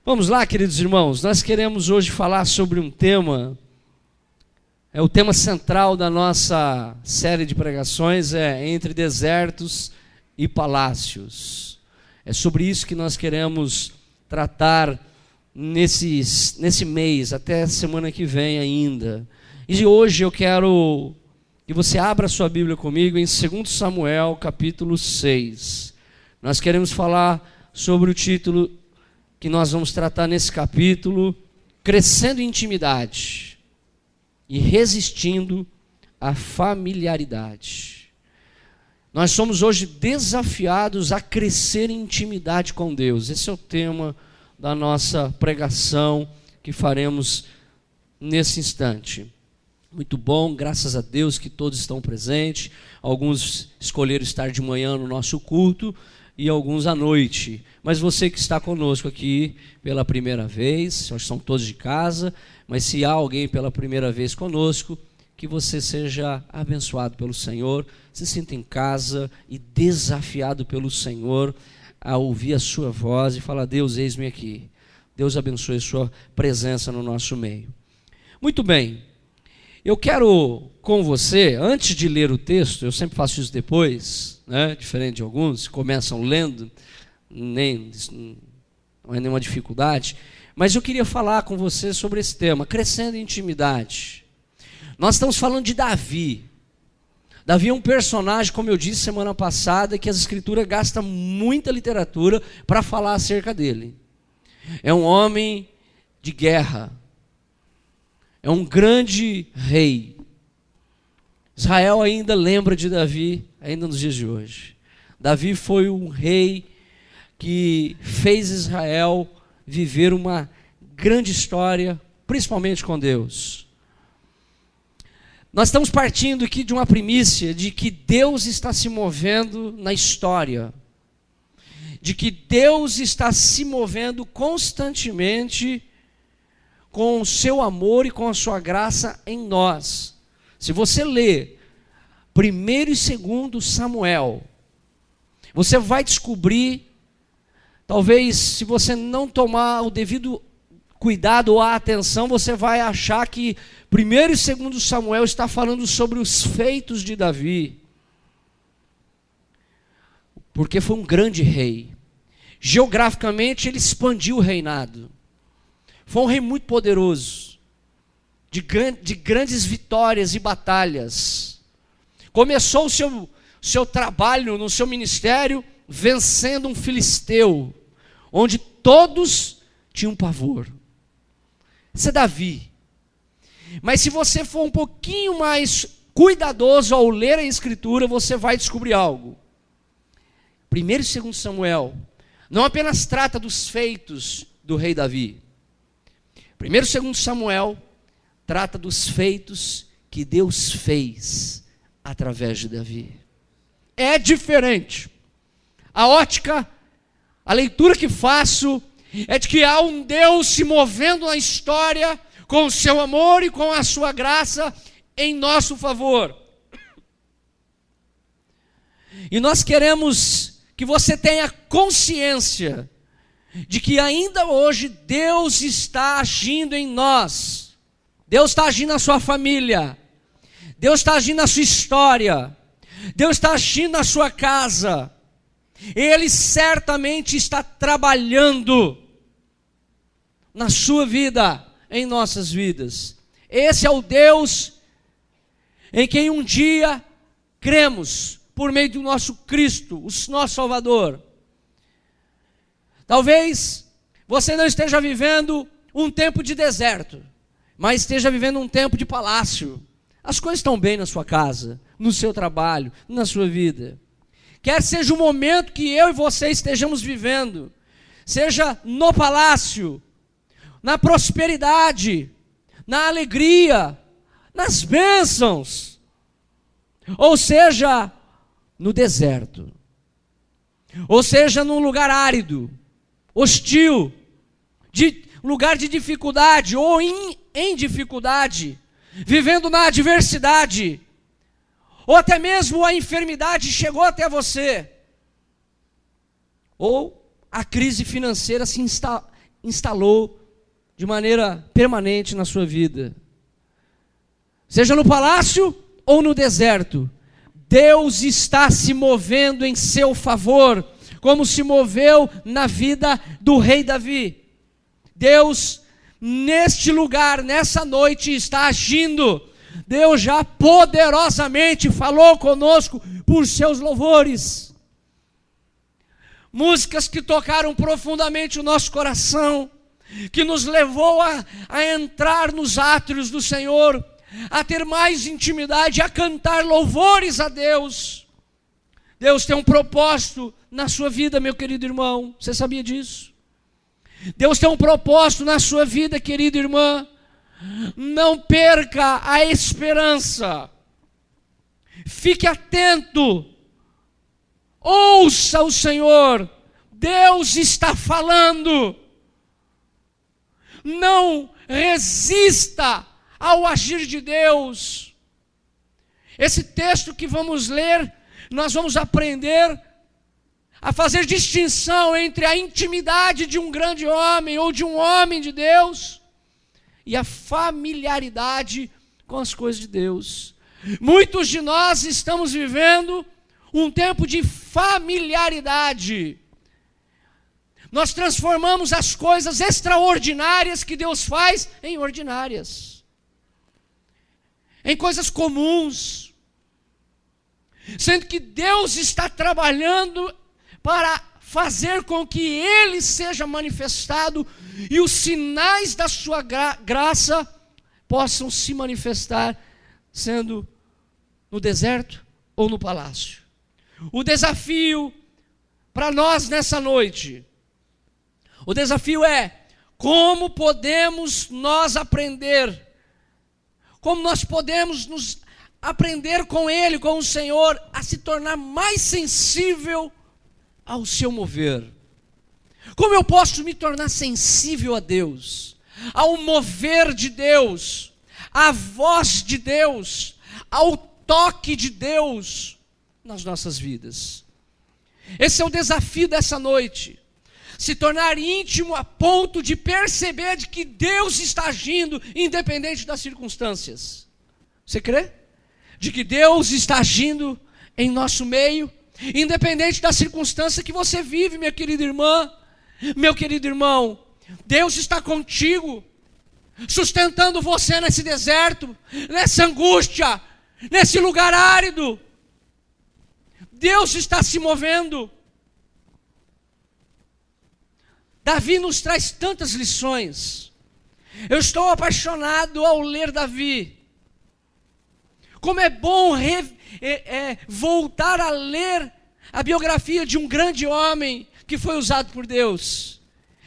Vamos lá, queridos irmãos, nós queremos hoje falar sobre um tema, o tema central da nossa série de pregações é Entre Desertos e Palácios. É sobre isso que nós queremos tratar nesse mês, até semana que vem ainda. E hoje eu quero que você abra sua Bíblia comigo em 2 Samuel, capítulo 6. Nós queremos falar sobre o título que nós vamos tratar nesse capítulo, Crescendo em Intimidade e Resistindo à Familiaridade. Nós somos hoje desafiados a crescer em intimidade com Deus. Esse é o tema da nossa pregação que faremos nesse instante. Muito bom, graças a Deus que todos estão presentes. Alguns escolheram estar de manhã no nosso culto e alguns à noite. Mas você que está conosco aqui pela primeira vez, nós somos todos de casa, mas se há alguém pela primeira vez conosco, que você seja abençoado pelo Senhor, se sinta em casa e desafiado pelo Senhor a ouvir a sua voz e falar: Deus, eis-me aqui. Deus abençoe a sua presença no nosso meio. Muito bem, eu quero com você, antes de ler o texto, eu sempre faço isso depois, né? Diferente de alguns, começam lendo, não é nenhuma dificuldade, mas eu queria falar com você sobre esse tema, crescendo em intimidade. Nós estamos falando de Davi. Davi é um personagem, como eu disse semana passada, que as escrituras gastam muita literatura para falar acerca dele. É um homem de guerra, é um grande rei. Israel ainda lembra de Davi, ainda nos dias de hoje. Davi foi um rei que fez Israel viver uma grande história, principalmente com Deus. Nós estamos partindo aqui de uma primícia de que Deus está se movendo na história, de que Deus está se movendo constantemente com o seu amor e com a sua graça em nós. Se você ler 1º e 2º Samuel, você vai descobrir, talvez se você não tomar o devido cuidado ou a atenção, você vai achar que 1º e 2º Samuel está falando sobre os feitos de Davi. Porque foi um grande rei. Geograficamente ele expandiu o reinado. Foi um rei muito poderoso, de grandes vitórias e batalhas. Começou o seu trabalho no seu ministério vencendo um filisteu, onde todos tinham pavor. Esse é Davi. Mas se você for um pouquinho mais cuidadoso ao ler a Escritura, você vai descobrir algo. 1º e 2º Samuel não apenas trata dos feitos do rei Davi. 1º e 2º Samuel trata dos feitos que Deus fez através de Davi. É diferente. A ótica, a leitura que faço é de que há um Deus se movendo na história com o seu amor e com a sua graça em nosso favor. E nós queremos que você tenha consciência de que ainda hoje Deus está agindo em nós. Deus está agindo na sua família. Deus está agindo na sua história. Deus está agindo na sua casa. Ele certamente está trabalhando na sua vida, em nossas vidas. Esse é o Deus em quem um dia cremos por meio do nosso Cristo, o nosso Salvador. Talvez você não esteja vivendo um tempo de deserto, mas esteja vivendo um tempo de palácio. As coisas estão bem na sua casa, no seu trabalho, na sua vida. Quer seja o momento que eu e você estejamos vivendo, seja no palácio, na prosperidade, na alegria, nas bênçãos, ou seja, no deserto, ou seja, num lugar árido, hostil, lugar de dificuldade, ou em dificuldade, vivendo na adversidade, ou até mesmo a enfermidade chegou até você, ou a crise financeira se instalou de maneira permanente na sua vida. Seja no palácio ou no deserto, Deus está se movendo em seu favor, como se moveu na vida do rei Davi. Deus, neste lugar, nessa noite, está agindo. Deus já poderosamente falou conosco por seus louvores. Músicas que tocaram profundamente o nosso coração, que nos levou a entrar nos átrios do Senhor, a ter mais intimidade, a cantar louvores a Deus. Deus tem um propósito na sua vida, meu querido irmão. Você sabia disso? Deus tem um propósito na sua vida, querida irmã. Não perca a esperança. Fique atento. Ouça o Senhor. Deus está falando. Não resista ao agir de Deus. Esse texto que vamos ler, nós vamos aprender a fazer distinção entre a intimidade de um grande homem ou de um homem de Deus e a familiaridade com as coisas de Deus. Muitos de nós estamos vivendo um tempo de familiaridade. Nós transformamos as coisas extraordinárias que Deus faz em ordinárias, em coisas comuns, sendo que Deus está trabalhando para fazer com que Ele seja manifestado e os sinais da sua graça possam se manifestar, sendo no deserto ou no palácio. O desafio para nós nessa noite, o desafio é: como podemos nós aprender, como nós podemos nos aprender com Ele, com o Senhor, a se tornar mais sensível ao seu mover. Como eu posso me tornar sensível a Deus, ao mover de Deus, à voz de Deus, ao toque de Deus nas nossas vidas? Esse é o desafio dessa noite. Se tornar íntimo a ponto de perceber de que Deus está agindo independente das circunstâncias. Você crê? De que Deus está agindo em nosso meio, independente da circunstância que você vive, minha querida irmã, meu querido irmão. Deus está contigo, sustentando você nesse deserto, nessa angústia, nesse lugar árido. Deus está se movendo. Davi nos traz tantas lições. Eu estou apaixonado ao ler Davi. Como é bom voltar a ler a biografia de um grande homem que foi usado por Deus.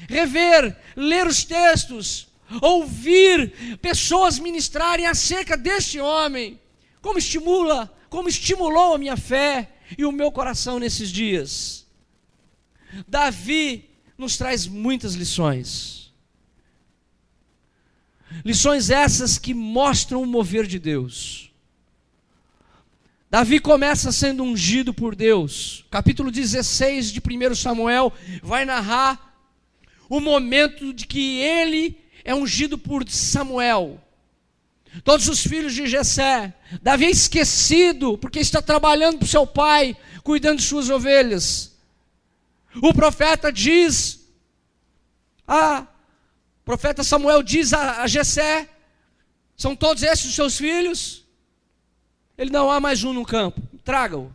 Rever, ler os textos, ouvir pessoas ministrarem acerca deste homem. Como estimulou a minha fé e o meu coração nesses dias. Davi nos traz muitas lições. Lições essas que mostram o mover de Deus. Davi começa sendo ungido por Deus. Capítulo 16 de 1 Samuel vai narrar o momento de que ele é ungido por Samuel. Todos os filhos de Jessé. Davi é esquecido porque está trabalhando para o seu pai, cuidando de suas ovelhas. O profeta Samuel diz a Jessé: são todos esses os seus filhos? Ele: não há mais um no campo, traga-o.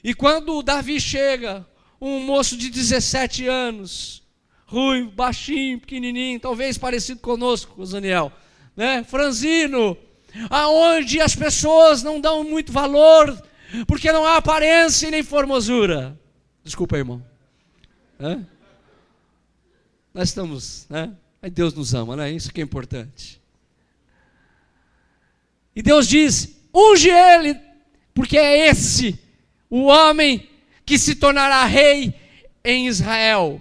E quando Davi chega, um moço de 17 anos, ruivo, baixinho, pequenininho, talvez parecido conosco, Daniel, né? Franzino, aonde as pessoas não dão muito valor, porque não há aparência e nem formosura. Desculpa, irmão. Nós estamos, né? Deus nos ama, né? Isso que é importante. E Deus diz: unge ele, porque é esse o homem que se tornará rei em Israel.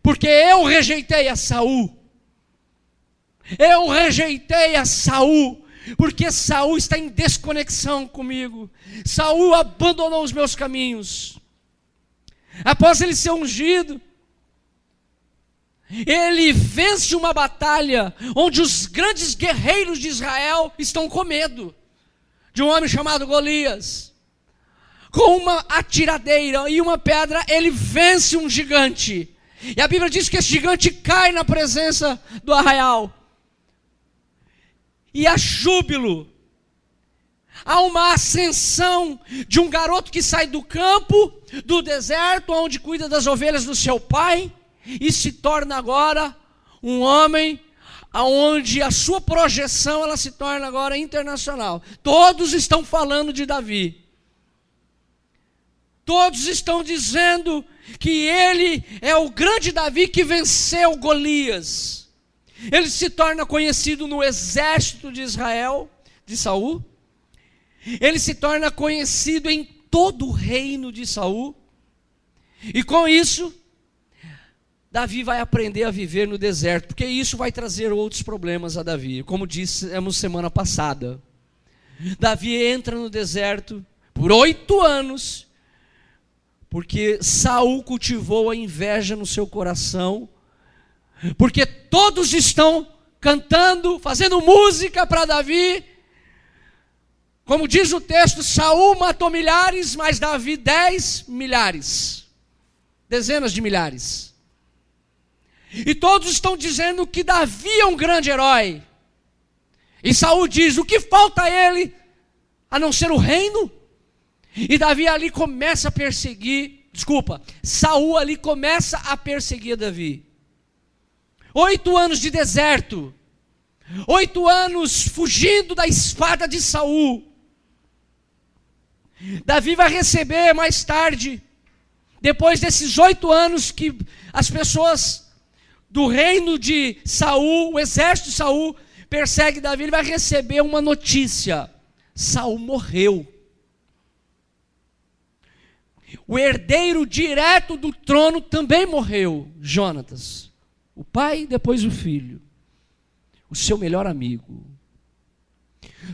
Porque eu rejeitei a Saul. Eu rejeitei a Saul, porque Saul está em desconexão comigo. Saul abandonou os meus caminhos. Após ele ser ungido, ele vence uma batalha onde os grandes guerreiros de Israel estão com medo de um homem chamado Golias. Com uma atiradeira e uma pedra, ele vence um gigante. E a Bíblia diz que esse gigante cai na presença do arraial. E há júbilo. Há uma ascensão de um garoto que sai do campo, do deserto, onde cuida das ovelhas do seu pai, e se torna agora um homem onde a sua projeção ela se torna agora internacional. Todos estão falando de Davi. Todos estão dizendo que ele é o grande Davi que venceu Golias. Ele se torna conhecido no exército de Israel, de Saul. Ele se torna conhecido em todo o reino de Saul. E com isso, Davi vai aprender a viver no deserto, porque isso vai trazer outros problemas a Davi. Como dissemos semana passada, Davi entra no deserto por 8 anos, porque Saul cultivou a inveja no seu coração, porque todos estão cantando, fazendo música para Davi. Como diz o texto, Saul matou milhares, mas Davi 10 milhares, dezenas de milhares. E todos estão dizendo que Davi é um grande herói. E Saul diz: o que falta a ele, a não ser o reino? E Davi ali começa a perseguir, Saul ali começa a perseguir Davi. 8 anos de deserto, 8 anos fugindo da espada de Saul. Davi vai receber mais tarde, depois desses 8 anos que as pessoas do reino de Saul, o exército de Saul, persegue Davi, ele vai receber uma notícia: Saul morreu. O herdeiro direto do trono também morreu, Jonatas. O pai, depois o filho, o seu melhor amigo.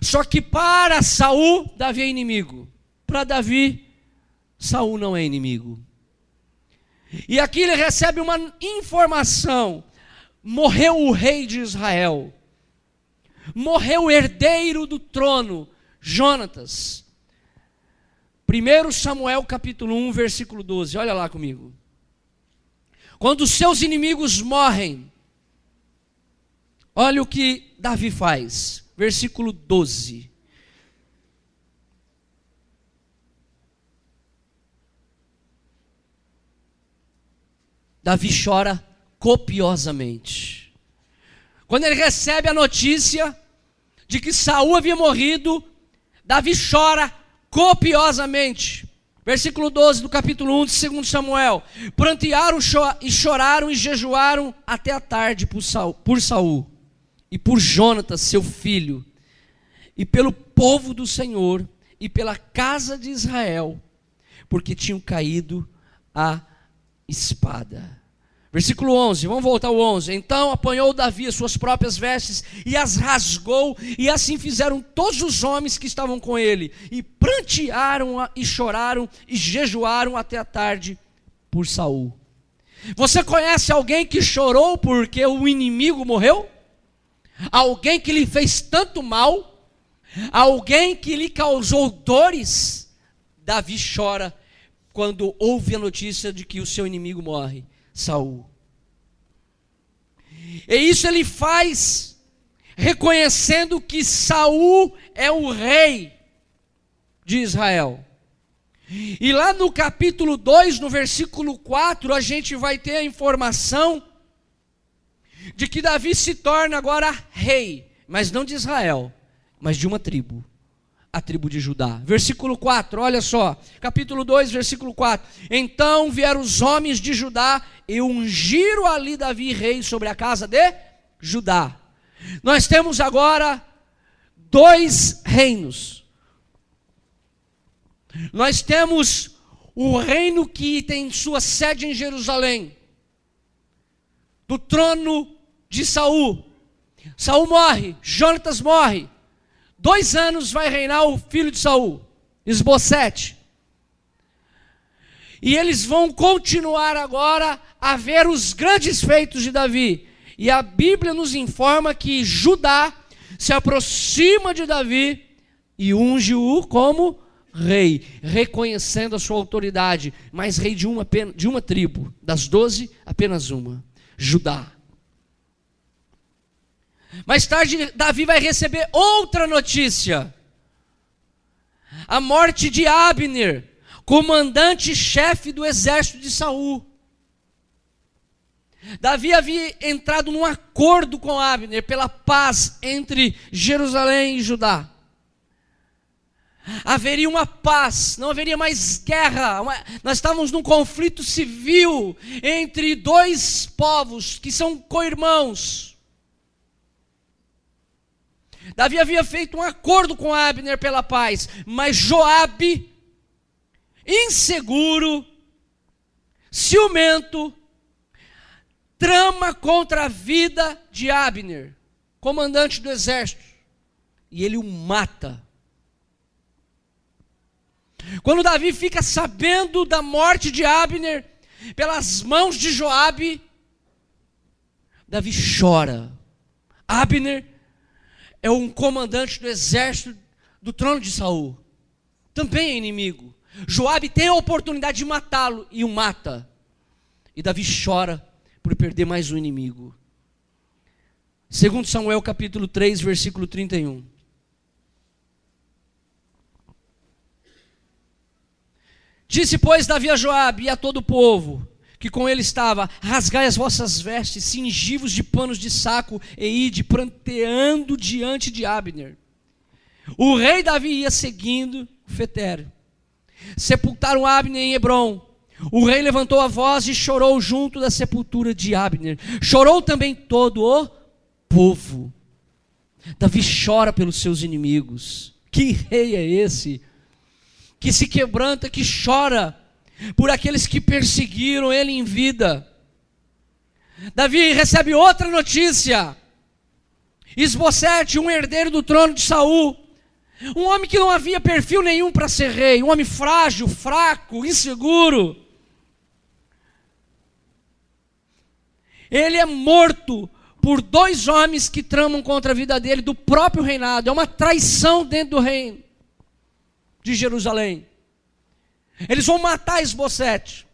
Só que para Saul, Davi é inimigo. Para Davi, Saul não é inimigo. E aqui ele recebe uma informação: morreu o rei de Israel, morreu o herdeiro do trono, Jonatas. 1 Samuel capítulo 1, versículo 12, olha lá comigo. Quando os seus inimigos morrem, olha o que Davi faz, versículo 12. Davi chora copiosamente. Quando ele recebe a notícia de que Saul havia morrido, Davi chora copiosamente. Versículo 12 do capítulo 1 de 2 Samuel. Prantearam e choraram e jejuaram até a tarde por Saul e por Jonatas, seu filho, e pelo povo do Senhor e pela casa de Israel, porque tinham caído a espada. Versículo 11, vamos voltar ao 11. Então apanhou Davi as suas próprias vestes e as rasgou, e assim fizeram todos os homens que estavam com ele, e prantearam e choraram e jejuaram até a tarde por Saul. Você conhece alguém que chorou porque o inimigo morreu? Alguém que lhe fez tanto mal? Alguém que lhe causou dores? Davi chora quando ouve a notícia de que o seu inimigo morre, Saul. E isso ele faz reconhecendo que Saul é o rei de Israel. E lá no capítulo 2, no versículo 4, a gente vai ter a informação de que Davi se torna agora rei, mas não de Israel, mas de uma tribo, a tribo de Judá. Versículo 4, olha só, capítulo 2, versículo 4. Então vieram os homens de Judá e ungiram ali Davi rei sobre a casa de Judá. Nós temos agora 2 reinos. Nós temos o reino que tem sua sede em Jerusalém, do trono de Saul. Saul morre, Jonatas morre. 2 anos vai reinar o filho de Saul, Esbocete. E eles vão continuar agora a ver os grandes feitos de Davi. E a Bíblia nos informa que Judá se aproxima de Davi e unge-o como rei, reconhecendo a sua autoridade, mas rei de uma tribo, das 12, apenas uma, Judá. Mais tarde, Davi vai receber outra notícia: a morte de Abner, comandante-chefe do exército de Saul. Davi havia entrado num acordo com Abner pela paz entre Jerusalém e Judá. Haveria uma paz, não haveria mais guerra. Nós estávamos num conflito civil entre dois povos que são co-irmãos. Davi havia feito um acordo com Abner pela paz, mas Joabe, inseguro, ciumento, trama contra a vida de Abner, comandante do exército, e ele o mata. Quando Davi fica sabendo da morte de Abner pelas mãos de Joabe, Davi chora. Abner é um comandante do exército do trono de Saul, também é inimigo. Joabe tem a oportunidade de matá-lo e o mata. E Davi chora por perder mais um inimigo. 2 Samuel capítulo 3, versículo 31. Disse, pois, Davi a Joabe e a todo o povo que com ele estava: rasgai as vossas vestes, cingi-vos de panos de saco e ide pranteando diante de Abner. O rei Davi ia seguindo o fetério. Sepultaram Abner em Hebrom. O rei levantou a voz e chorou junto da sepultura de Abner. Chorou também todo o povo. Davi chora pelos seus inimigos. Que rei é esse? Que se quebranta, que chora por aqueles que perseguiram ele em vida. Davi recebe outra notícia: Isbosete, um herdeiro do trono de Saul, um homem que não havia perfil nenhum para ser rei, um homem frágil, fraco, inseguro. Ele é morto por dois homens que tramam contra a vida dele, do próprio reinado. É uma traição dentro do reino de Jerusalém. Eles vão matar Isbosete.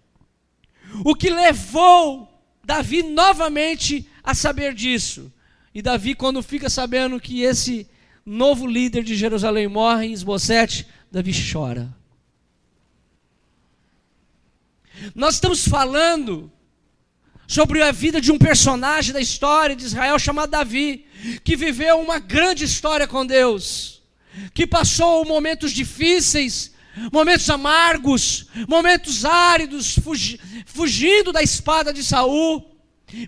O que levou Davi novamente a saber disso. E Davi, quando fica sabendo que esse novo líder de Jerusalém morre, Isbosete, Davi chora. Nós estamos falando sobre a vida de um personagem da história de Israel chamado Davi, que viveu uma grande história com Deus, que passou momentos difíceis, momentos amargos, momentos áridos, fugindo da espada de Saul,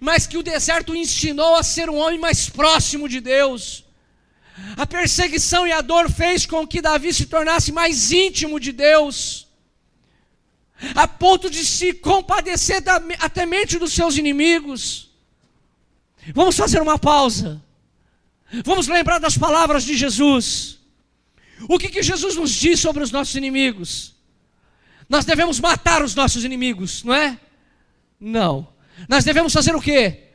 mas que o deserto o ensinou a ser um homem mais próximo de Deus. A perseguição e a dor fez com que Davi se tornasse mais íntimo de Deus, a ponto de se compadecer até mente dos seus inimigos. Vamos fazer uma pausa. Vamos lembrar das palavras de Jesus. O que Jesus nos diz sobre os nossos inimigos? Nós devemos matar os nossos inimigos, não é? Não. Nós devemos fazer o quê?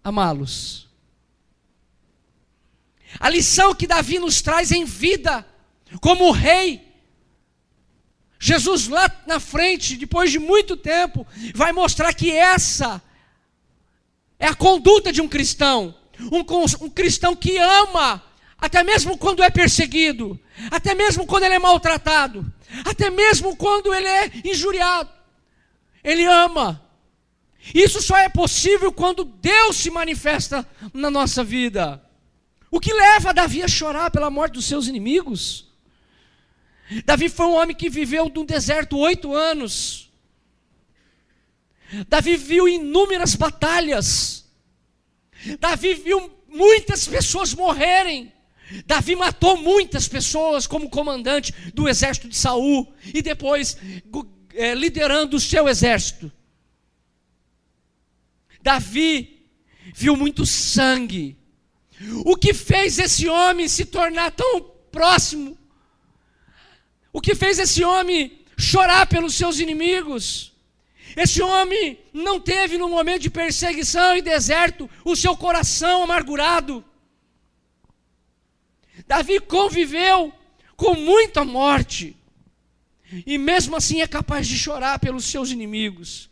Amá-los. A lição que Davi nos traz em vida, como rei, Jesus lá na frente, depois de muito tempo, vai mostrar que essa é a conduta de um cristão. Um cristão que ama, até mesmo quando é perseguido, até mesmo quando ele é maltratado, até mesmo quando ele é injuriado. Ele ama. Isso só é possível quando Deus se manifesta na nossa vida. O que leva Davi a chorar pela morte dos seus inimigos? Davi foi um homem que viveu no deserto 8 anos. Davi viu inúmeras batalhas. Davi viu muitas pessoas morrerem. Davi matou muitas pessoas como comandante do exército de Saul e depois liderando o seu exército. Davi viu muito sangue. O que fez esse homem se tornar tão próximo? O que fez esse homem chorar pelos seus inimigos. Esse homem não teve, no momento de perseguição e deserto, o seu coração amargurado. Davi conviveu com muita morte, e mesmo assim é capaz de chorar pelos seus inimigos.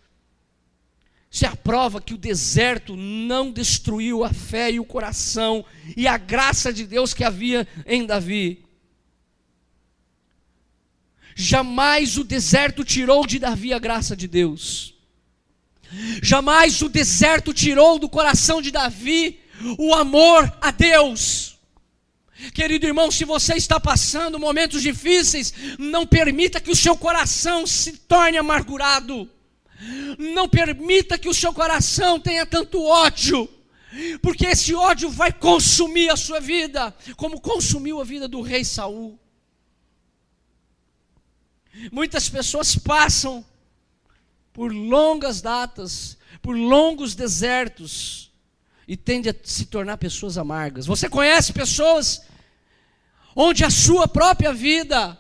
Isso é a prova que o deserto não destruiu a fé e o coração e a graça de Deus que havia em Davi. Jamais o deserto tirou de Davi a graça de Deus. Jamais o deserto tirou do coração de Davi o amor a Deus. Querido irmão, se você está passando momentos difíceis, não permita que o seu coração se torne amargurado. Não permita que o seu coração tenha tanto ódio, porque esse ódio vai consumir a sua vida, como consumiu a vida do rei Saul. Muitas pessoas passam por longas datas, por longos desertos, e tendem a se tornar pessoas amargas. Você conhece pessoas onde a sua própria vida,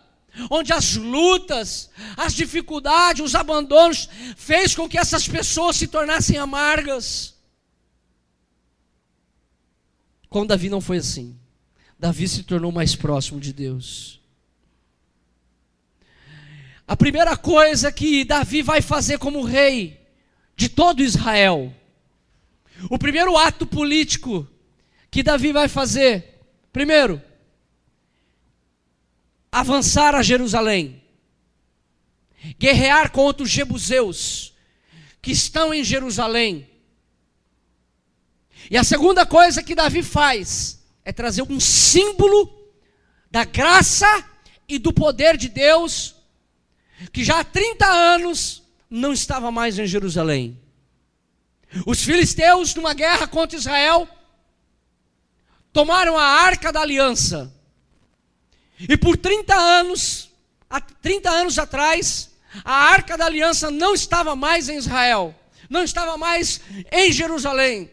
onde as lutas, as dificuldades, os abandonos, fez com que essas pessoas se tornassem amargas? Com Davi não foi assim. Davi se tornou mais próximo de Deus. A primeira coisa que Davi vai fazer como rei de todo Israel, o primeiro ato político que Davi vai fazer, primeiro, avançar a Jerusalém, guerrear contra os jebuseus que estão em Jerusalém. E a segunda coisa que Davi faz é trazer um símbolo da graça e do poder de Deus, que já há 30 anos não estava mais em Jerusalém. Os filisteus, numa guerra contra Israel, tomaram a Arca da Aliança. E por 30 anos atrás, a Arca da Aliança não estava mais em Israel, não estava mais em Jerusalém.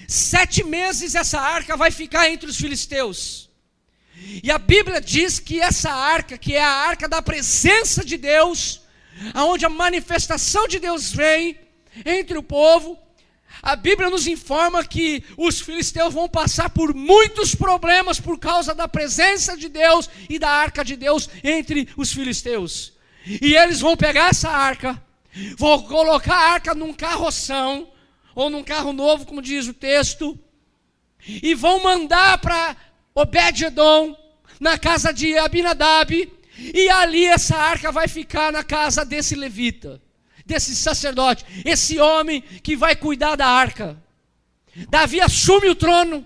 7 meses essa arca vai ficar entre os filisteus. E a Bíblia diz que essa arca, que é a arca da presença de Deus, aonde a manifestação de Deus vem entre o povo, a Bíblia nos informa que os filisteus vão passar por muitos problemas por causa da presença de Deus e da arca de Deus entre os filisteus. E eles vão pegar essa arca, vão colocar a arca num carroção, ou num carro novo, como diz o texto, e vão mandar para Obed-edom, na casa de Abinadab, e ali essa arca vai ficar na casa desse levita, desse sacerdote, esse homem que vai cuidar da arca. Davi assume o trono,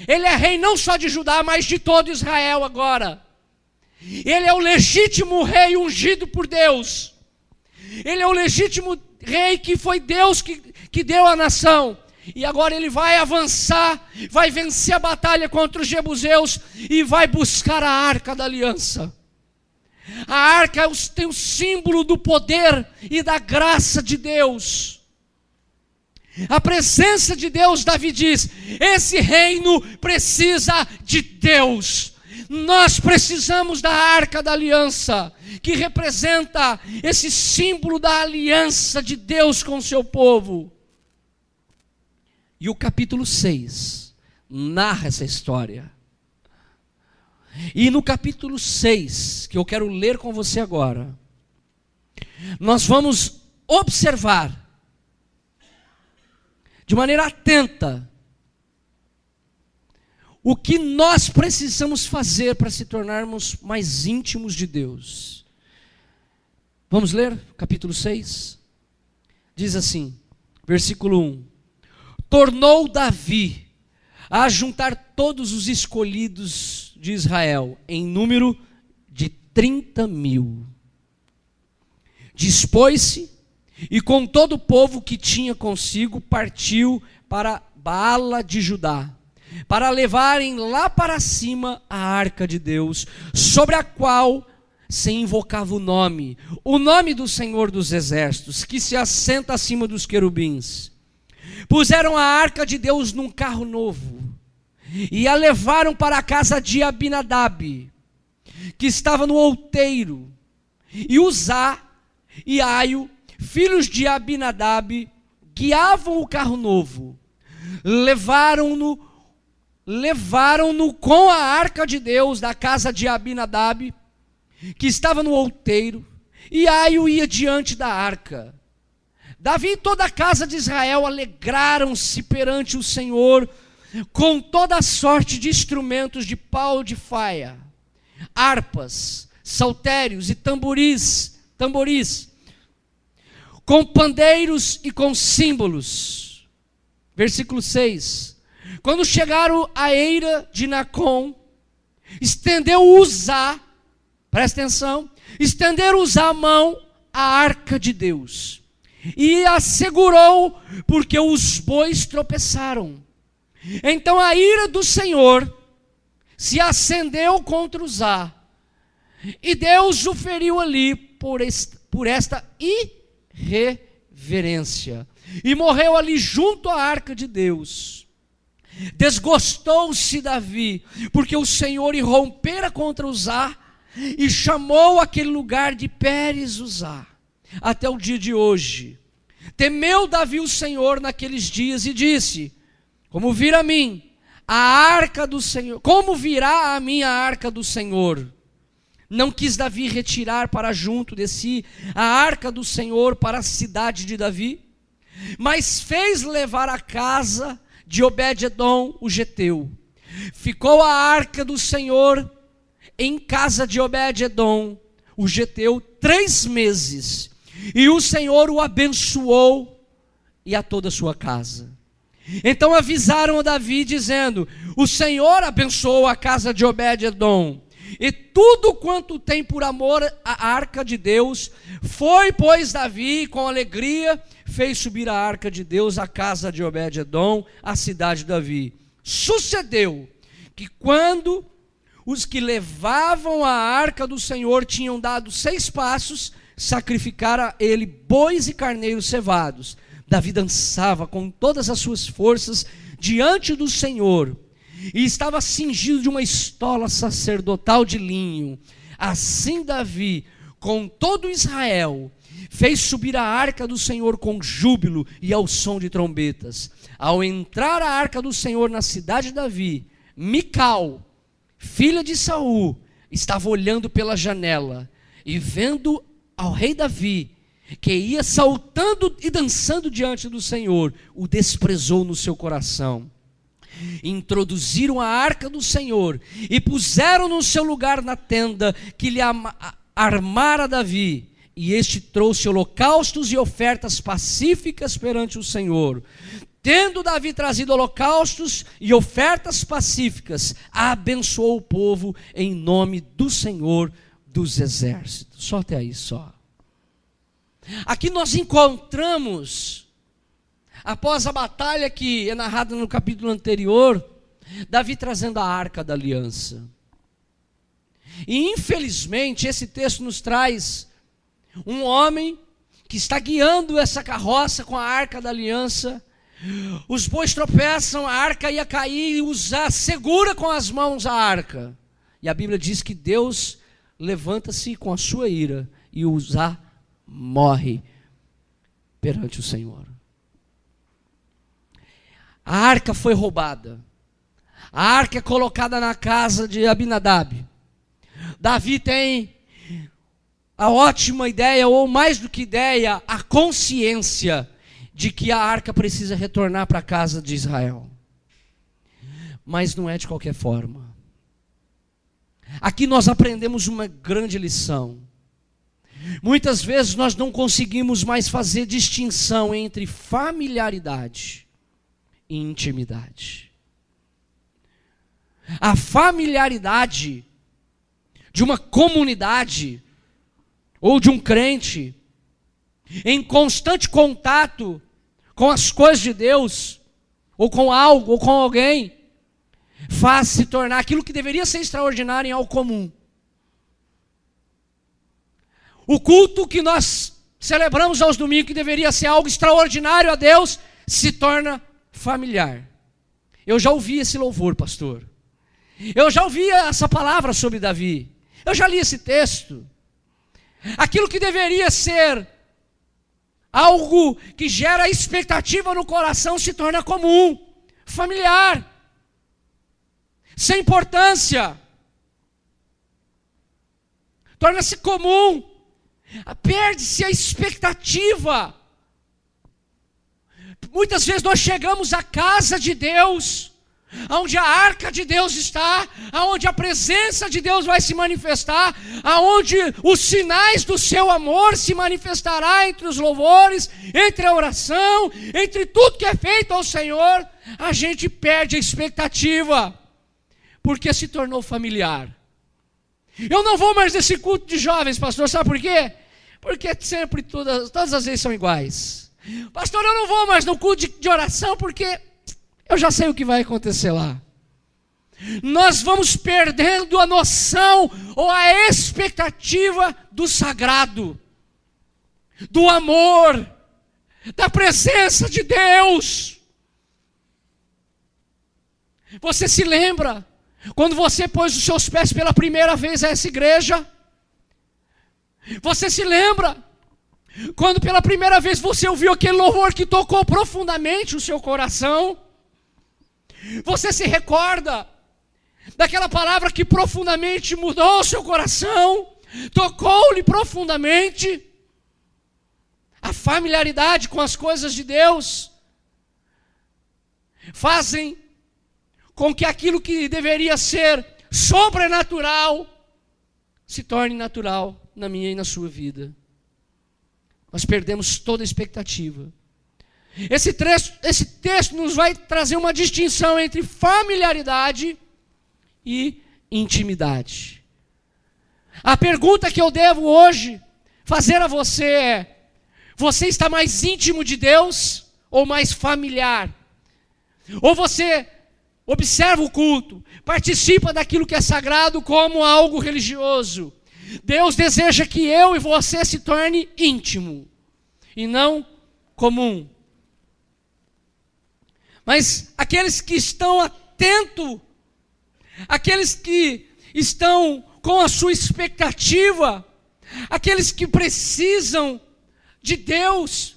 ele é rei não só de Judá, mas de todo Israel agora. Ele é o legítimo rei ungido por Deus, ele é o legítimo rei que foi Deus que deu a nação. E agora ele vai avançar, vai vencer a batalha contra os jebuseus e vai buscar a Arca da Aliança. A arca tem o símbolo do poder e da graça de Deus. A presença de Deus, Davi diz, esse reino precisa de Deus. Nós precisamos da Arca da Aliança, que representa esse símbolo da aliança de Deus com o seu povo. E o capítulo 6 narra essa história. E no capítulo 6, que eu quero ler com você agora, nós vamos observar, de maneira atenta, o que nós precisamos fazer para se tornarmos mais íntimos de Deus. Vamos ler capítulo 6? Diz assim, versículo 1. Tornou Davi a juntar todos os escolhidos de Israel, em número de 30.000. Dispôs-se, e com todo o povo que tinha consigo, partiu para Baala de Judá, para levarem lá para cima a arca de Deus, sobre a qual se invocava o nome do Senhor dos Exércitos, que se assenta acima dos querubins. Puseram a arca de Deus num carro novo, e a levaram para a casa de Abinadab, que estava no outeiro, e Uzá e Aio, filhos de Abinadab, guiavam o carro novo. Levaram-no com a arca de Deus da casa de Abinadab, que estava no outeiro, e Aio ia diante da arca. Davi e toda a casa de Israel alegraram-se perante o Senhor com toda a sorte de instrumentos de pau de faia, harpas, saltérios e tamboris, com pandeiros e com símbolos. Versículo 6. Quando chegaram à eira de Nacon, estendeu Uzá, presta atenção, estendeu Uzá a mão à arca de Deus, e a segurou, porque os bois tropeçaram. Então a ira do Senhor se acendeu contra Uzá, e Deus o feriu ali por esta irreverência, e morreu ali junto à arca de Deus. Desgostou-se Davi, porque o Senhor irrompera contra Uzá, e chamou aquele lugar de Pérez Uzá, até o dia de hoje. Temeu Davi o Senhor naqueles dias, e disse: como virá a mim a arca do Senhor, como virá a mim a arca do Senhor? Não quis Davi retirar para junto de si a arca do Senhor para a cidade de Davi, mas fez levar a casa de Obed-edom o geteu. Ficou a arca do Senhor em casa de Obed-edom o geteu 3 meses, e o Senhor o abençoou e a toda a sua casa. Então avisaram a Davi, dizendo: o Senhor abençoou a casa de Obed-edom, e tudo quanto tem por amor à arca de Deus. Foi, pois, Davi, com alegria, fez subir a arca de Deus à casa de Obed-edom, à cidade de Davi. Sucedeu que quando os que levavam a arca do Senhor tinham dado 6 passos, sacrificaram a ele bois e carneiros cevados. Davi dançava com todas as suas forças diante do Senhor, e estava cingido de uma estola sacerdotal de linho. Assim Davi, com todo Israel, fez subir a arca do Senhor com júbilo e ao som de trombetas. Ao entrar a arca do Senhor na cidade de Davi, Mical, filha de Saul, estava olhando pela janela, e vendo ao rei Davi, que ia saltando e dançando diante do Senhor, o desprezou no seu coração. Introduziram a arca do Senhor e puseram no seu lugar na tenda que lhe armara Davi, e este trouxe holocaustos e ofertas pacíficas perante o Senhor. Tendo Davi trazido holocaustos e ofertas pacíficas, abençoou o povo em nome do Senhor dos exércitos. Só até aí só. Aqui nós encontramos, após a batalha que é narrada no capítulo anterior, Davi trazendo a arca da aliança. E infelizmente esse texto nos traz um homem que está guiando essa carroça com a arca da aliança. Os bois tropeçam, a arca ia cair, e Uzá segura com as mãos a arca. E a Bíblia diz que Deus levanta-se com a sua ira, e Uzá morre perante o Senhor. A arca foi roubada. A arca é colocada na casa de Abinadab. Davi tem a ótima ideia, ou mais do que ideia, a consciência de que a arca precisa retornar para a casa de Israel. Mas não é de qualquer forma. Aqui nós aprendemos uma grande lição. Muitas vezes nós não conseguimos mais fazer distinção entre familiaridade e intimidade. A familiaridade de uma comunidade ou de um crente em constante contato com as coisas de Deus, ou com algo, ou com alguém, faz se tornar aquilo que deveria ser extraordinário em algo comum. O culto que nós celebramos aos domingos, que deveria ser algo extraordinário a Deus, se torna familiar. Eu já ouvi esse louvor, pastor. Eu já ouvi essa palavra sobre Davi. Eu já li esse texto. Aquilo que deveria ser algo que gera expectativa no coração se torna comum, familiar, sem importância. Torna-se comum, perde-se a expectativa. Muitas vezes nós chegamos à casa de Deus, onde a arca de Deus está, onde a presença de Deus vai se manifestar, onde os sinais do seu amor se manifestará entre os louvores, entre a oração, entre tudo que é feito ao Senhor. A gente perde a expectativa, porque se tornou familiar. Eu não vou mais nesse culto de jovens, pastor, sabe por quê? Porque sempre todas as vezes são iguais. Pastor, eu não vou mais no culto de oração porque eu já sei o que vai acontecer lá. Nós vamos perdendo a noção ou a expectativa do sagrado, do amor, da presença de Deus. Você se lembra quando você pôs os seus pés pela primeira vez a essa igreja? Você se lembra quando pela primeira vez você ouviu aquele louvor que tocou profundamente o seu coração? Você se recorda daquela palavra que profundamente mudou o seu coração, tocou-lhe profundamente? A familiaridade com as coisas de Deus fazem com que aquilo que deveria ser sobrenatural se torne natural na minha e na sua vida. Nós perdemos toda a expectativa. Esse texto nos vai trazer uma distinção entre familiaridade e intimidade. A pergunta que eu devo hoje fazer a você é: você está mais íntimo de Deus ou mais familiar? Ou você observa o culto, participa daquilo que é sagrado como algo religioso? Deus deseja que eu e você se torne íntimo e não comum. Mas aqueles que estão atentos, aqueles que estão com a sua expectativa, aqueles que precisam de Deus,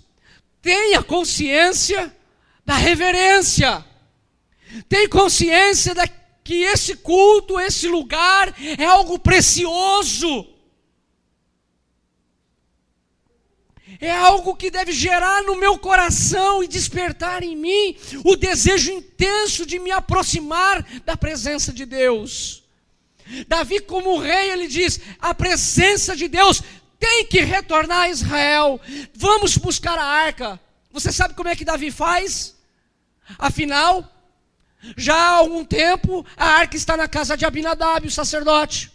tenha consciência da reverência, tenha consciência que esse culto, esse lugar é algo precioso. É algo que deve gerar no meu coração e despertar em mim o desejo intenso de me aproximar da presença de Deus. Davi, como rei, ele diz: a presença de Deus tem que retornar a Israel. Vamos buscar a arca. Você sabe como é que Davi faz? Afinal, já há algum tempo, a arca está na casa de Abinadab, o sacerdote.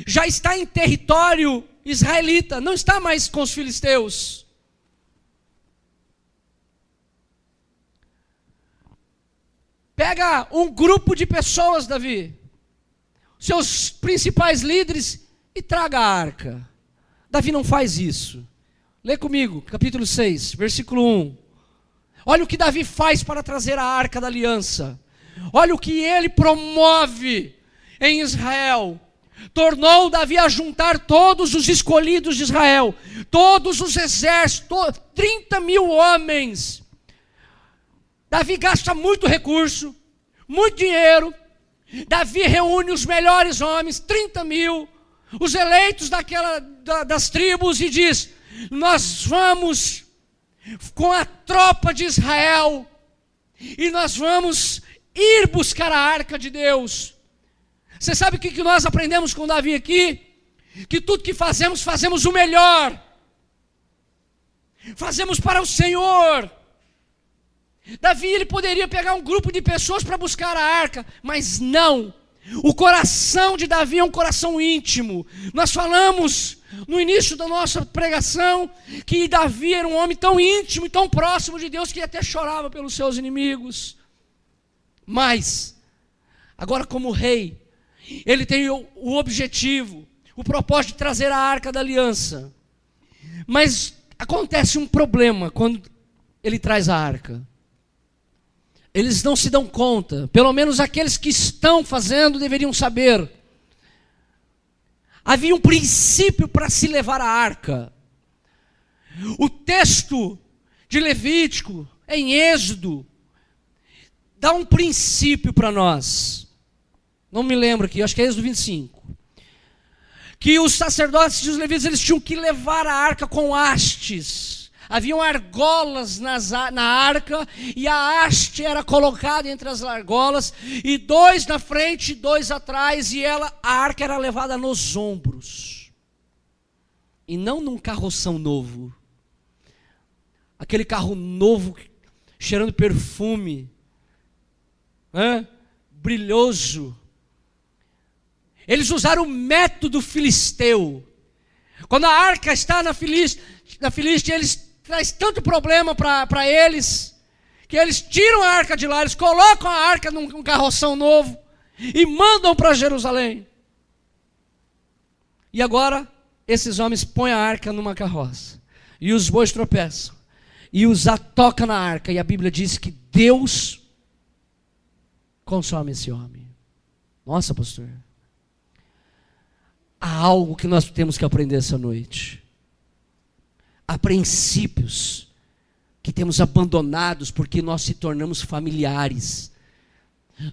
Já está em território israelita, não está mais com os filisteus. Pega um grupo de pessoas, Davi, seus principais líderes, e traga a arca. Davi não faz isso. Lê comigo, capítulo 6, versículo 1. Olha o que Davi faz para trazer a arca da aliança. Olha o que ele promove em Israel. Tornou Davi a juntar todos os escolhidos de Israel, todos os exércitos, 30 mil homens. Davi gasta muito recurso, muito dinheiro. Davi reúne os melhores homens, 30 mil, os eleitos das tribos, e diz: nós vamos com a tropa de Israel e nós vamos ir buscar a arca de Deus. Você sabe o que nós aprendemos com Davi aqui? Que tudo que fazemos, fazemos o melhor. Fazemos para o Senhor. Davi, ele poderia pegar um grupo de pessoas para buscar a arca, mas não. O coração de Davi é um coração íntimo. Nós falamos no início da nossa pregação que Davi era um homem tão íntimo e tão próximo de Deus que até chorava pelos seus inimigos. Mas, agora como rei, ele tem o objetivo, o propósito de trazer a arca da aliança. Mas acontece um problema quando ele traz a arca. Eles não se dão conta, pelo menos aqueles que estão fazendo deveriam saber. havia um princípio para se levar a arca. O texto de Levítico, em Êxodo, dá um princípio para nós. Não me lembro aqui, acho que é Êxodo 25. Que os sacerdotes e os levitas, eles tinham que levar a arca com hastes. Haviam argolas na arca, e a haste era colocada entre as argolas, e 2 na frente e 2 atrás, e a arca era levada nos ombros. E não num carroção novo. Aquele carro novo, cheirando perfume, brilhoso. Eles usaram o método filisteu. Quando a arca está na Filístia, eles traz tanto problema para eles, que eles tiram a arca de lá, eles colocam a arca num carroção novo e mandam para Jerusalém. E agora, esses homens põem a arca numa carroça, e os bois tropeçam, e Uzá toca na arca, e a Bíblia diz que Deus consome esse homem. Nossa, pastor, há algo que nós temos que aprender essa noite. Há princípios que temos abandonados porque nós se tornamos familiares.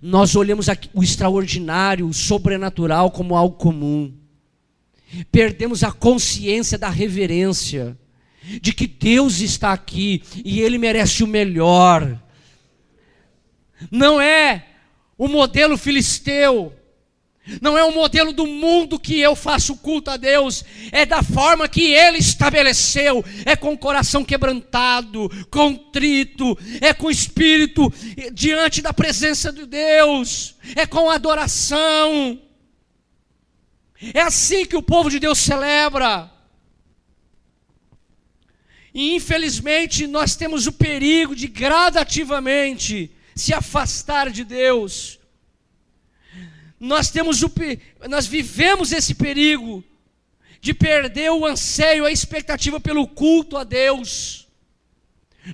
Nós olhamos o extraordinário, o sobrenatural como algo comum. Perdemos a consciência da reverência, de que Deus está aqui e Ele merece o melhor. Não é o modelo filisteu, não é o modelo do mundo que eu faço culto a Deus, é da forma que Ele estabeleceu, é com o coração quebrantado, contrito, é com o espírito diante da presença de Deus, é com adoração. É assim que o povo de Deus celebra. E infelizmente nós temos o perigo de gradativamente se afastar de Deus. Nós vivemos esse perigo de perder o anseio, a expectativa pelo culto a Deus.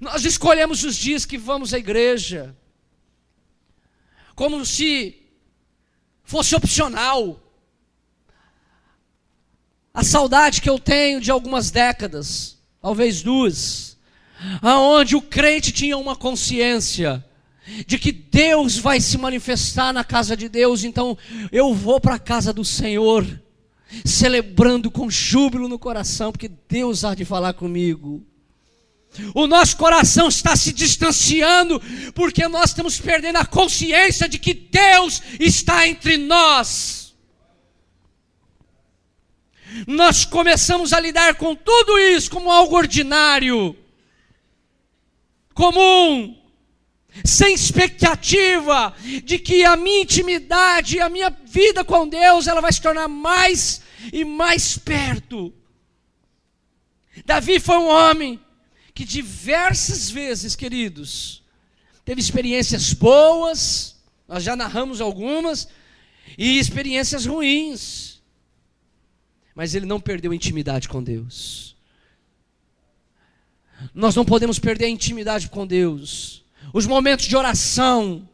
Nós escolhemos os dias que vamos à igreja como se fosse opcional. A saudade que eu tenho de algumas décadas, talvez 2, aonde o crente tinha uma consciência de que Deus vai se manifestar na casa de Deus, então eu vou para a casa do Senhor, celebrando com júbilo no coração, porque Deus há de falar comigo. O nosso coração está se distanciando, porque nós estamos perdendo a consciência de que Deus está entre nós. Nós começamos a lidar com tudo isso como algo ordinário, comum, sem expectativa de que a minha intimidade, a minha vida com Deus, ela vai se tornar mais e mais perto. Davi foi um homem que diversas vezes, queridos, teve experiências boas, nós já narramos algumas, e experiências ruins, mas ele não perdeu a intimidade com Deus. Nós não podemos perder a intimidade com Deus. Os momentos de oração,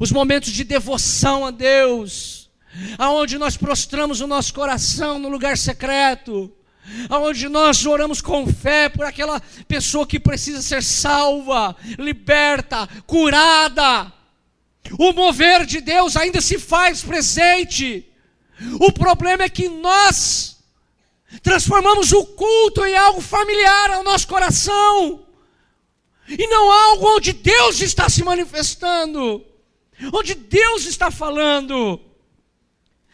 os momentos de devoção a Deus, aonde nós prostramos o nosso coração no lugar secreto, aonde nós oramos com fé por aquela pessoa que precisa ser salva, liberta, curada. O mover de Deus ainda se faz presente. O problema é que nós transformamos o culto em algo familiar ao nosso coração, e não algo onde Deus está se manifestando, onde Deus está falando.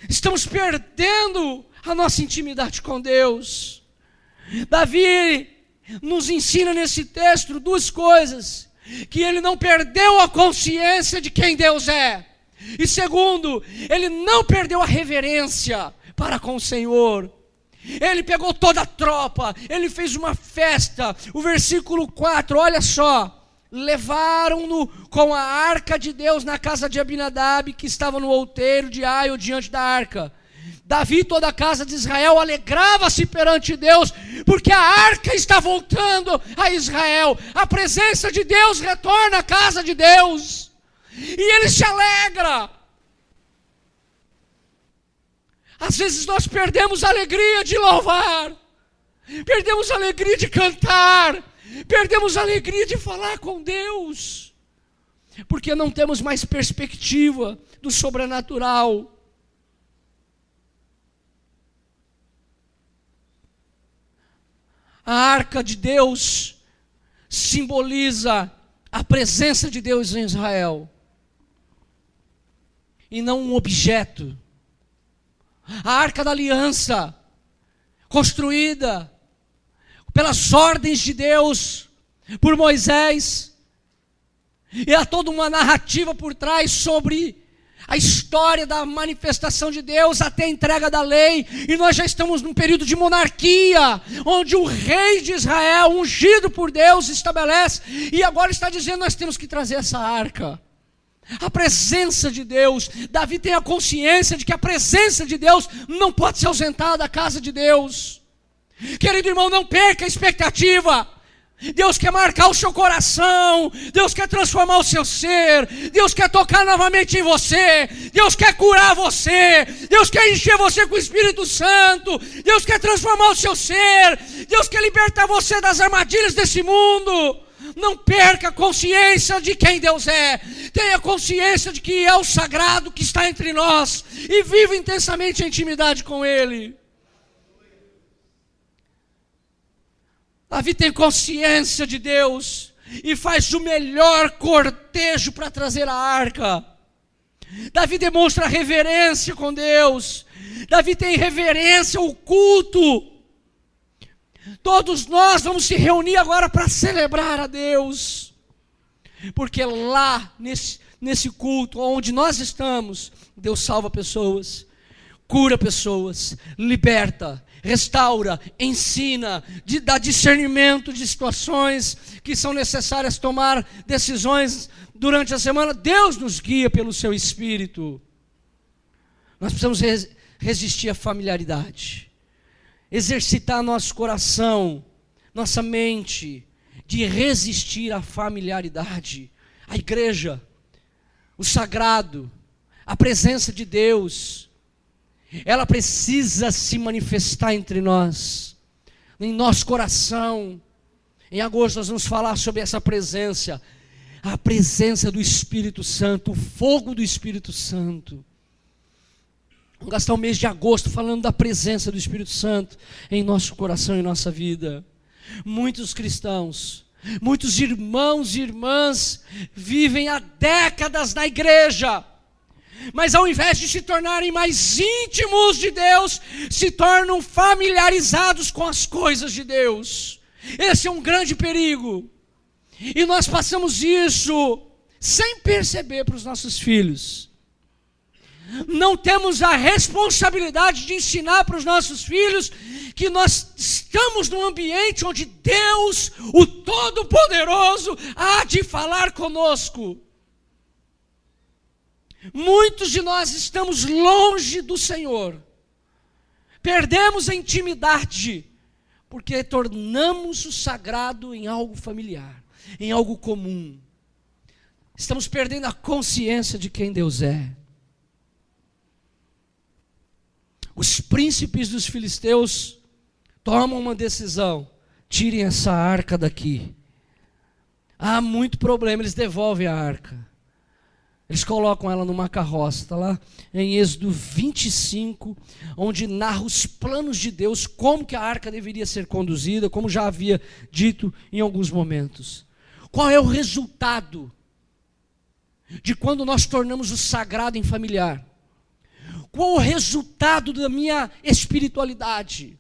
Estamos perdendo a nossa intimidade com Deus. Davi nos ensina nesse texto 2 coisas: que ele não perdeu a consciência de quem Deus é, e segundo, ele não perdeu a reverência para com o Senhor. Ele pegou toda a tropa, ele fez uma festa. O versículo 4, olha só: levaram-no com a arca de Deus na casa de Abinadab, que estava no outeiro de Aio diante da arca. Davi e toda a casa de Israel alegrava-se perante Deus, porque a arca está voltando a Israel. A presença de Deus retorna à casa de Deus, e ele se alegra. Às vezes nós perdemos a alegria de louvar, perdemos a alegria de cantar, perdemos a alegria de falar com Deus, porque não temos mais perspectiva do sobrenatural. A arca de Deus simboliza a presença de Deus em Israel, e não um objeto. A arca da aliança, construída pelas ordens de Deus, por Moisés, e há toda uma narrativa por trás sobre a história da manifestação de Deus até a entrega da lei, e nós já estamos num período de monarquia, onde o rei de Israel, ungido por Deus, estabelece, e agora está dizendo, nós temos que trazer essa arca, a presença de Deus. Davi tem a consciência de que a presença de Deus não pode se ausentar da casa de Deus. Querido irmão, não perca a expectativa. Deus quer marcar o seu coração, Deus quer transformar o seu ser, Deus quer tocar novamente em você, Deus quer curar você, Deus quer encher você com o Espírito Santo, Deus quer transformar o seu ser, Deus quer libertar você das armadilhas desse mundo. Não perca a consciência de quem Deus é, tenha consciência de que é o sagrado que está entre nós, e viva intensamente a intimidade com Ele. Davi tem consciência de Deus e faz o melhor cortejo para trazer a arca. Davi demonstra reverência com Deus. Davi tem reverência ao culto. Todos nós vamos se reunir agora para celebrar a Deus, porque lá nesse culto onde nós estamos, Deus salva pessoas, cura pessoas, liberta, restaura, ensina, dá discernimento de situações que são necessárias tomar decisões durante a semana. Deus nos guia pelo seu Espírito. Nós precisamos resistir à familiaridade, exercitar nosso coração, nossa mente, de resistir à familiaridade. A igreja, o sagrado, a presença de Deus, ela precisa se manifestar entre nós, em nosso coração. Em agosto nós vamos falar sobre essa presença, a presença do Espírito Santo, o fogo do Espírito Santo. Vamos gastar o mês de agosto falando da presença do Espírito Santo em nosso coração e nossa vida. Muitos cristãos, muitos irmãos e irmãs vivem há décadas na igreja, mas ao invés de se tornarem mais íntimos de Deus, se tornam familiarizados com as coisas de Deus. Esse é um grande perigo. E nós passamos isso sem perceber para os nossos filhos. Não temos a responsabilidade de ensinar para os nossos filhos que nós estamos num ambiente onde Deus, o Todo-Poderoso, há de falar conosco. Muitos de nós estamos longe do Senhor, perdemos a intimidade, porque tornamos o sagrado em algo familiar, em algo comum. Estamos perdendo a consciência de quem Deus é. Os príncipes dos filisteus tomam uma decisão: tirem essa arca daqui. Há muito problema, eles devolvem a arca. Eles colocam ela numa carroça, está lá em Êxodo 25, onde narra os planos de Deus, como que a arca deveria ser conduzida, como já havia dito em alguns momentos. Qual é o resultado de quando nós tornamos o sagrado em familiar? Qual o resultado da minha espiritualidade?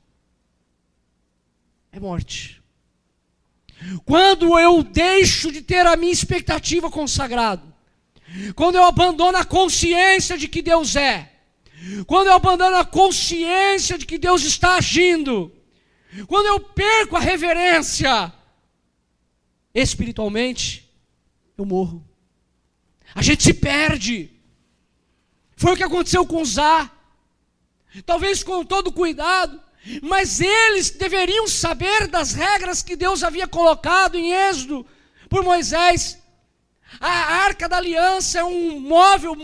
É morte. Quando eu deixo de ter a minha expectativa com o sagrado, quando eu abandono a consciência de que Deus é, quando eu abandono a consciência de que Deus está agindo, quando eu perco a reverência, espiritualmente, eu morro. A gente se perde. Foi o que aconteceu com Uzá. Talvez com todo cuidado, mas eles deveriam saber das regras que Deus havia colocado em Êxodo por Moisés. A arca da aliança é um móvel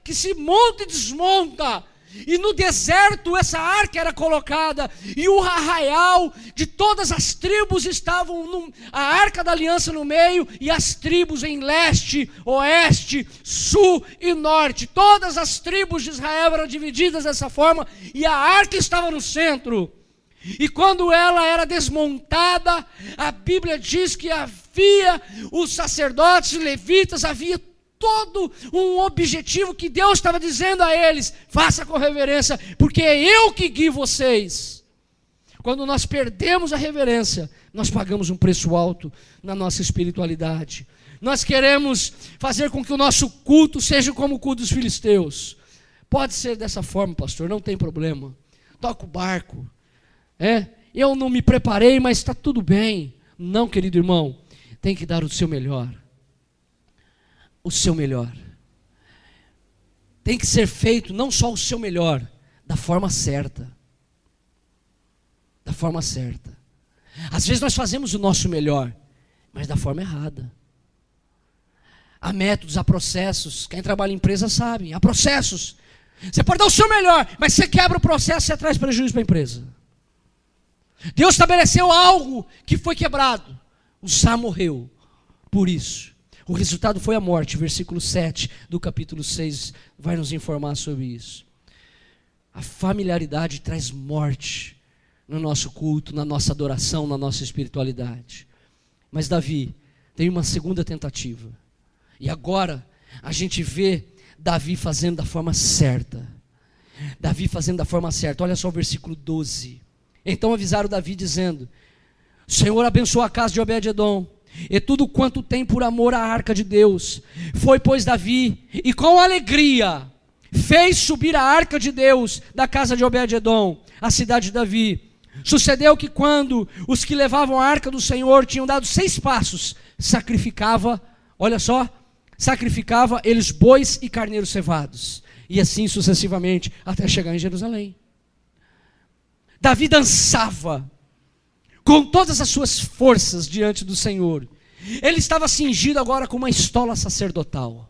que se monta e desmonta. E no deserto essa arca era colocada, e o arraial de todas as tribos estavam, a arca da aliança no meio, e as tribos em leste, oeste, sul e norte. Todas as tribos de Israel eram divididas dessa forma, e a arca estava no centro. E quando ela era desmontada, a Bíblia diz que havia os sacerdotes, levitas, havia todo um objetivo que Deus estava dizendo a eles: faça com reverência, porque é eu que guio vocês. Quando nós perdemos a reverência, nós pagamos um preço alto na nossa espiritualidade. Nós queremos fazer com que o nosso culto seja como o culto dos filisteus. Pode ser dessa forma, pastor, não tem problema. Toca o barco. Eu não me preparei, mas está tudo bem. Não, querido irmão, tem que dar o seu melhor. O seu melhor. Tem que ser feito não só o seu melhor, da forma certa. Da forma certa. Às vezes nós fazemos o nosso melhor, mas da forma errada. Há métodos, há processos. Quem trabalha em empresa sabe, há processos. Você pode dar o seu melhor, mas você quebra o processo e você traz prejuízo para a empresa. Deus estabeleceu algo que foi quebrado. O Sá morreu por isso. O resultado foi a morte. Versículo 7 do capítulo 6 vai nos informar sobre isso. A familiaridade traz morte no nosso culto, na nossa adoração, na nossa espiritualidade. Mas Davi tem uma segunda tentativa. E agora a gente vê Davi fazendo da forma certa. Davi fazendo da forma certa. Olha só o versículo 12. Então avisaram Davi dizendo: o Senhor abençoou a casa de Obed-edom e tudo quanto tem por amor à arca de Deus. Foi, pois, Davi, e com alegria fez subir a arca de Deus da casa de Obed-edom, a cidade de Davi. Sucedeu que quando os que levavam a arca do Senhor tinham dado 6 passos, sacrificava, olha só, sacrificava eles bois e carneiros cevados, e assim sucessivamente até chegar em Jerusalém. Davi dançava com todas as suas forças diante do Senhor. Ele estava cingido agora com uma estola sacerdotal,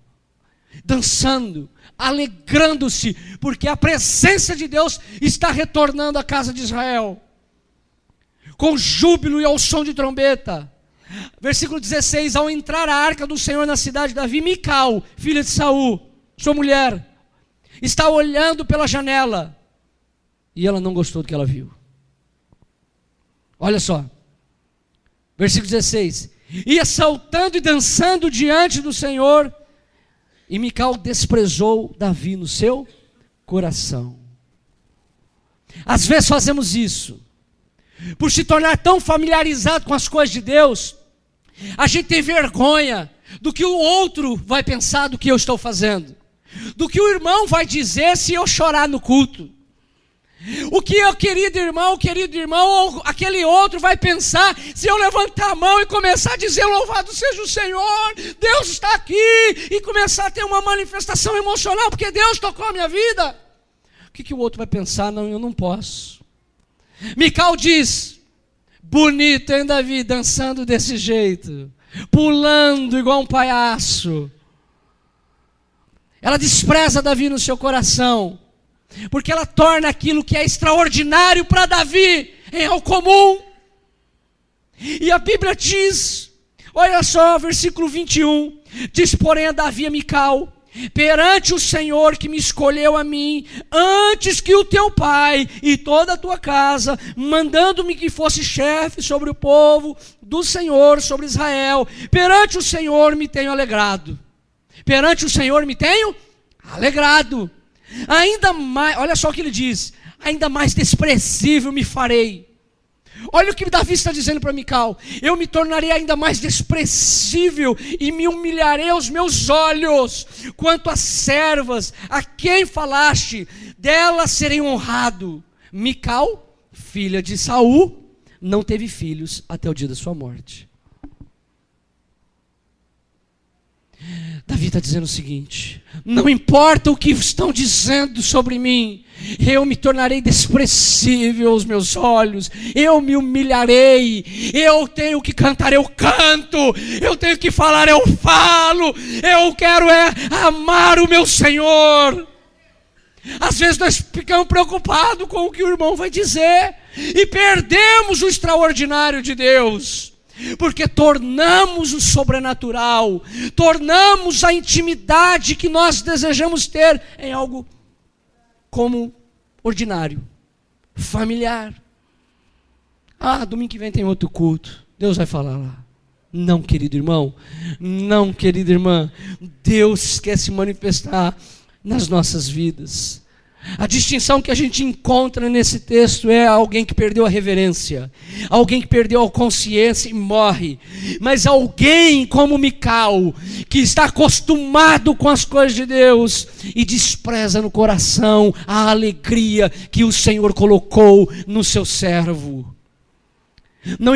dançando, alegrando-se, porque a presença de Deus está retornando à casa de Israel, com júbilo e ao som de trombeta. Versículo 16: ao entrar a arca do Senhor na cidade de Davi, Mical, filha de Saul, sua mulher, está olhando pela janela, e ela não gostou do que ela viu. Olha só, versículo 16: ia saltando e dançando diante do Senhor, e Mical desprezou Davi no seu coração. Às vezes fazemos isso, por se tornar tão familiarizado com as coisas de Deus, a gente tem vergonha do que o outro vai pensar do que eu estou fazendo, do que o irmão vai dizer se eu chorar no culto. O que o querido irmão, ou aquele outro vai pensar se eu levantar a mão e começar a dizer: louvado seja o Senhor, Deus está aqui, e começar a ter uma manifestação emocional, porque Deus tocou a minha vida. O que o outro vai pensar? Não, eu não posso. Mical diz: bonito, hein, Davi, dançando desse jeito, pulando igual um palhaço. Ela despreza Davi no seu coração, porque ela torna aquilo que é extraordinário para Davi em algo comum. E a Bíblia diz, olha só, versículo 21, diz: porém a Davi a Mical: perante o Senhor que me escolheu a mim, antes que o teu pai e toda a tua casa, mandando-me que fosse chefe sobre o povo do Senhor, sobre Israel, perante o Senhor me tenho alegrado. Perante o Senhor me tenho alegrado. Ainda mais, olha só o que ele diz: ainda mais desprezível me farei. Olha o que Davi está dizendo para Mical: eu me tornarei ainda mais desprezível e me humilharei aos meus olhos. Quanto às servas a quem falaste, delas serei honrado. Mical, filha de Saul, não teve filhos até o dia da sua morte. Davi está dizendo o seguinte: não importa o que estão dizendo sobre mim, eu me tornarei desprezível aos meus olhos, eu me humilharei, eu tenho que cantar, eu canto, eu tenho que falar, eu falo, eu quero amar o meu Senhor. Às vezes nós ficamos preocupados com o que o irmão vai dizer e perdemos o extraordinário de Deus, porque tornamos o sobrenatural, tornamos a intimidade que nós desejamos ter em algo como ordinário, familiar. Domingo que vem tem outro culto, Deus vai falar lá. Não, querido irmão, não, querida irmã, Deus quer se manifestar nas nossas vidas. A distinção que a gente encontra nesse texto é alguém que perdeu a reverência, alguém que perdeu a consciência e morre, mas alguém como Mical, que está acostumado com as coisas de Deus e despreza no coração a alegria que o Senhor colocou no seu servo. Não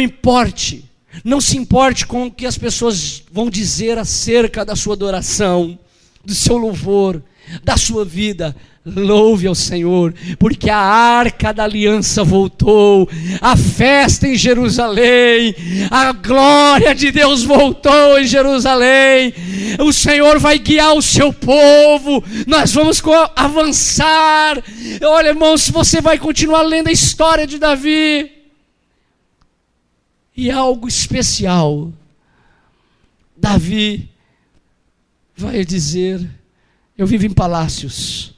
se importe com o que as pessoas vão dizer acerca da sua adoração, do seu louvor, da sua vida. Louve ao Senhor, porque a arca da aliança voltou, a festa em Jerusalém, a glória de Deus voltou em Jerusalém. O Senhor vai guiar o seu povo, nós vamos avançar. Olha, irmãos, você vai continuar lendo a história de Davi, e algo especial, Davi vai dizer: eu vivo em palácios,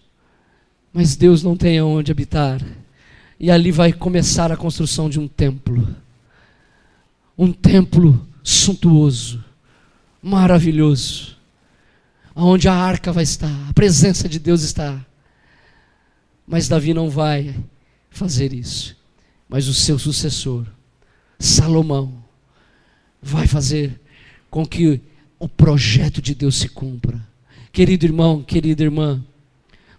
mas Deus não tem aonde habitar. E ali vai começar a construção de um templo suntuoso, maravilhoso, onde a arca vai estar, a presença de Deus está. Mas Davi não vai fazer isso, mas o seu sucessor, Salomão, vai fazer com que o projeto de Deus se cumpra. Querido irmão, querida irmã,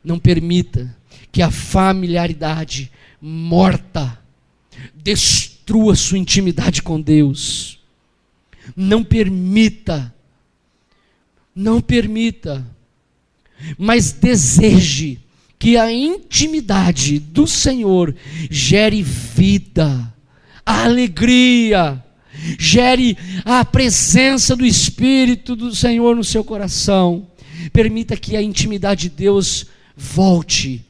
não permita que a familiaridade morta destrua sua intimidade com Deus. Não permita, mas deseje que a intimidade do Senhor gere vida, alegria, gere a presença do Espírito do Senhor no seu coração. Permita que a intimidade de Deus volte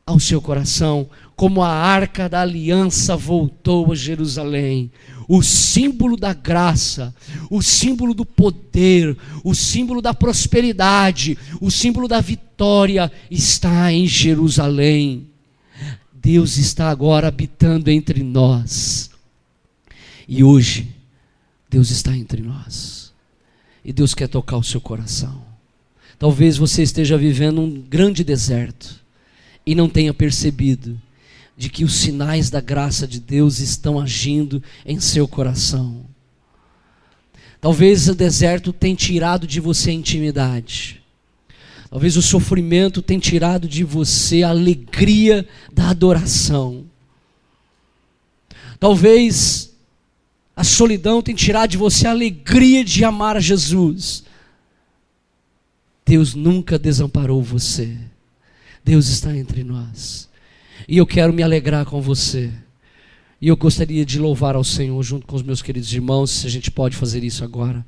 ao seu coração, como a arca da aliança voltou a Jerusalém. O símbolo da graça, o símbolo do poder, o símbolo da prosperidade, o símbolo da vitória está em Jerusalém. Deus está agora habitando entre nós. E hoje, Deus está entre nós. E Deus quer tocar o seu coração. Talvez você esteja vivendo um grande deserto e não tenha percebido de que os sinais da graça de Deus estão agindo em seu coração. Talvez o deserto tenha tirado de você a intimidade. Talvez o sofrimento tenha tirado de você a alegria da adoração. Talvez a solidão tenha tirado de você a alegria de amar a Jesus. Deus nunca desamparou você. Deus está entre nós. E eu quero me alegrar com você. E eu gostaria de louvar ao Senhor junto com os meus queridos irmãos, se a gente pode fazer isso agora.